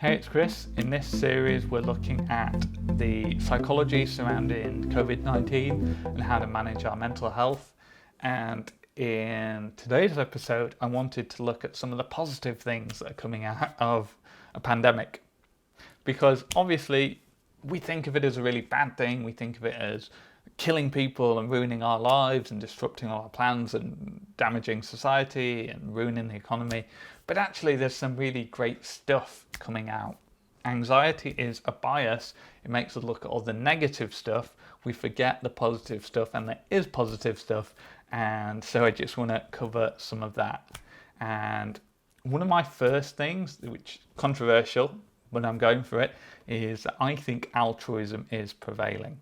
Hey, it's Chris. In this series, we're looking at the psychology surrounding COVID-19 and how to manage our mental health. And in today's episode, I wanted to look at some of the positive things that are coming out of a pandemic. Because obviously, we think of it as a really bad thing. We think of it as killing people and ruining our lives and disrupting our plans and damaging society and ruining the economy. But actually, there's some really great stuff coming out. Anxiety is a bias. It makes us look at all the negative stuff. We forget the positive stuff, and there is positive stuff. And so I just want to cover some of that. And one of my first things, which is controversial when I'm going for it, is that I think altruism is prevailing.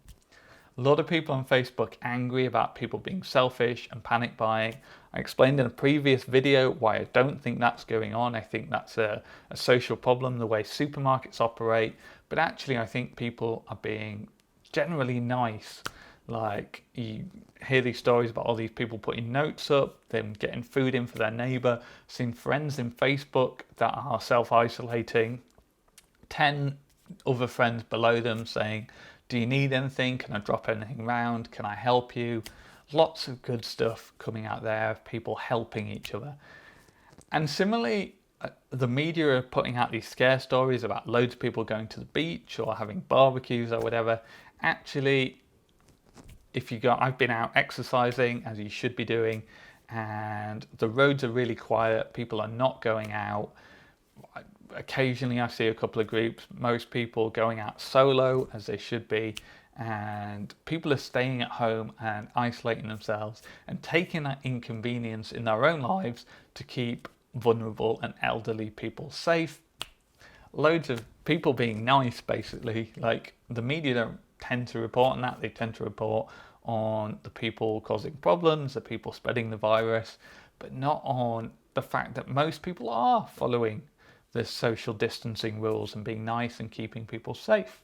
A lot of people on Facebook angry about people being selfish and panic buying. I explained in a previous video why I don't think that's going on. I think that's a social problem, the way supermarkets operate. But actually, I think people are being generally nice. Like, you hear these stories about all these people putting notes up, them getting food in for their neighbour, seeing friends in Facebook that are self-isolating, 10 other friends below them saying, do you need anything? Can I drop anything around? Can I help you? Lots of good stuff coming out there, people helping each other. And similarly, the media are putting out these scare stories about loads of people going to the beach or having barbecues or whatever. Actually, I've been out exercising, as you should be doing, and the roads are really quiet. People are not going out. Occasionally I see a couple of groups, most people going out solo, as they should be, and people are staying at home and isolating themselves and taking that inconvenience in their own lives to keep vulnerable and elderly people safe. Loads of people being nice, basically. Like, the media don't tend to report on that. They tend to report on the people causing problems, the people spreading the virus, but not on the fact that most people are following the social distancing rules and being nice and keeping people safe.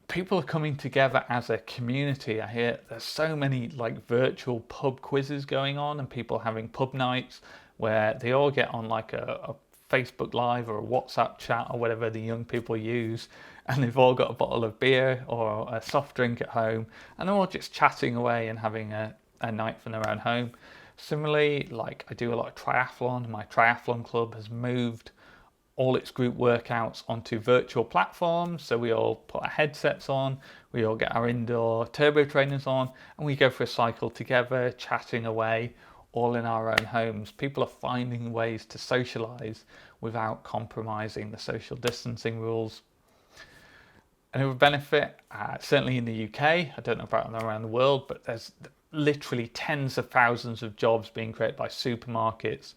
People are coming together as a community. I hear there's so many virtual pub quizzes going on and people having pub nights where they all get on a Facebook Live or a WhatsApp chat or whatever the young people use, and they've all got a bottle of beer or a soft drink at home, and they're all just chatting away and having a night from their own home. Similarly, I do a lot of triathlon. My triathlon club has moved all its group workouts onto virtual platforms. So we all put our headsets on, we all get our indoor turbo trainers on, and we go for a cycle together, chatting away, all in our own homes. People are finding ways to socialise without compromising the social distancing rules. Another benefit, certainly in the UK, I don't know about around the world, but there's literally tens of thousands of jobs being created by supermarkets.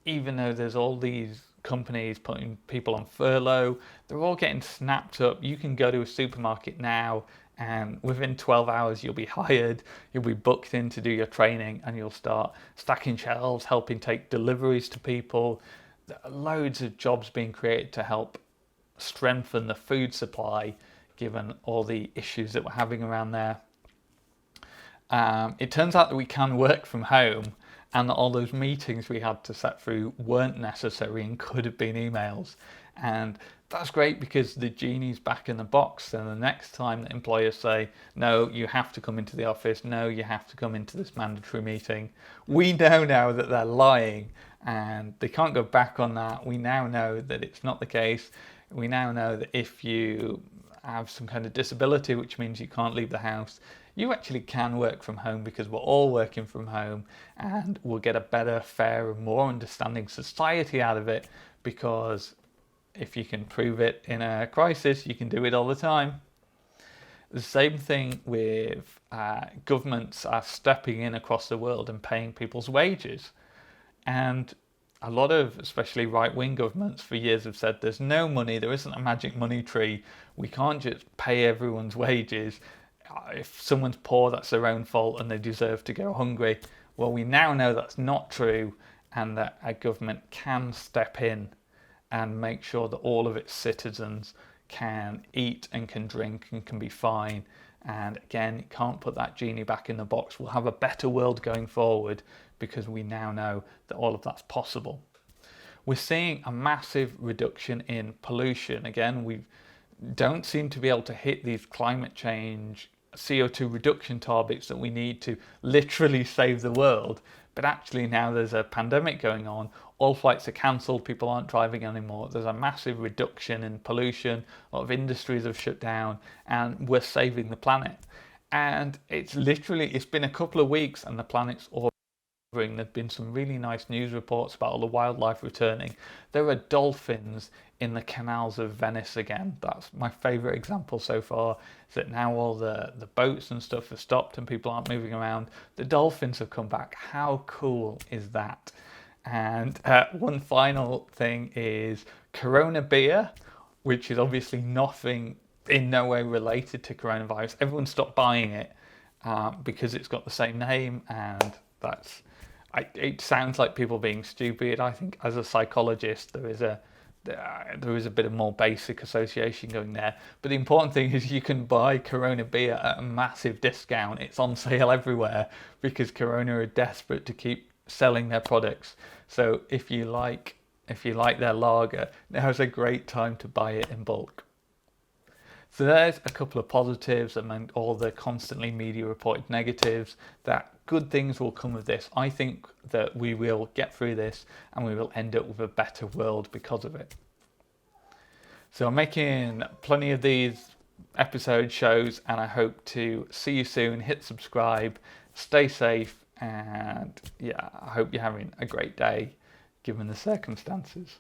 Even though there's all these companies putting people on furlough, they're all getting snapped up. You can go to a supermarket now and within 12 hours you'll be hired, you'll be booked in to do your training, and you'll start stacking shelves, helping take deliveries to people. There are loads of jobs being created to help strengthen the food supply, given all the issues that we're having around there. It turns out that we can work from home, and that all those meetings we had to sit through weren't necessary and could have been emails. And that's great because the genie's back in the box. And the next time that employers say, no, you have to come into the office, no, you have to come into this mandatory meeting, we know now that they're lying and they can't go back on that. We now know that it's not the case. We now know that if you have some kind of disability, which means you can't leave the house, you actually can work from home, because we're all working from home, and we'll get a better, fairer, more understanding society out of it, because if you can prove it in a crisis, you can do it all the time. The same thing with governments are stepping in across the world and paying people's wages. And a lot of, especially right-wing governments for years have said there's no money, there isn't a magic money tree, we can't just pay everyone's wages. If someone's poor, that's their own fault and they deserve to go hungry. Well, we now know that's not true, and that a government can step in and make sure that all of its citizens can eat and can drink and can be fine. And again, you can't put that genie back in the box. We'll have a better world going forward because we now know that all of that's possible. we're seeing a massive reduction in pollution. Again, we don't seem to be able to hit these climate change CO2 reduction targets that we need to literally save the world. But actually now there's a pandemic going on, all flights are cancelled, people aren't driving anymore, there's a massive reduction in pollution, a lot of industries have shut down, and we're saving the planet. And it's been a couple of weeks and the planet's all recovering. There've been some really nice news reports about all the wildlife returning. There are dolphins in the canals of Venice again. That's my favourite example so far, is that now all the boats and stuff have stopped and people aren't moving around. The dolphins have come back. How cool is that? And one final thing is Corona beer, which is obviously nothing, in no way related to coronavirus. Everyone stopped buying it because it's got the same name, and it sounds like people being stupid. I think as a psychologist there is a bit of more basic association going there. But the important thing is you can buy Corona beer at a massive discount. It's on sale everywhere because Corona are desperate to keep selling their products. So if you like their lager, now's a great time to buy it in bulk. So there's a couple of positives among all the constantly media reported negatives, that good things will come of this. I think that we will get through this and we will end up with a better world because of it. So I'm making plenty of these episode shows and I hope to see you soon. Hit subscribe, stay safe, and yeah, I hope you're having a great day given the circumstances.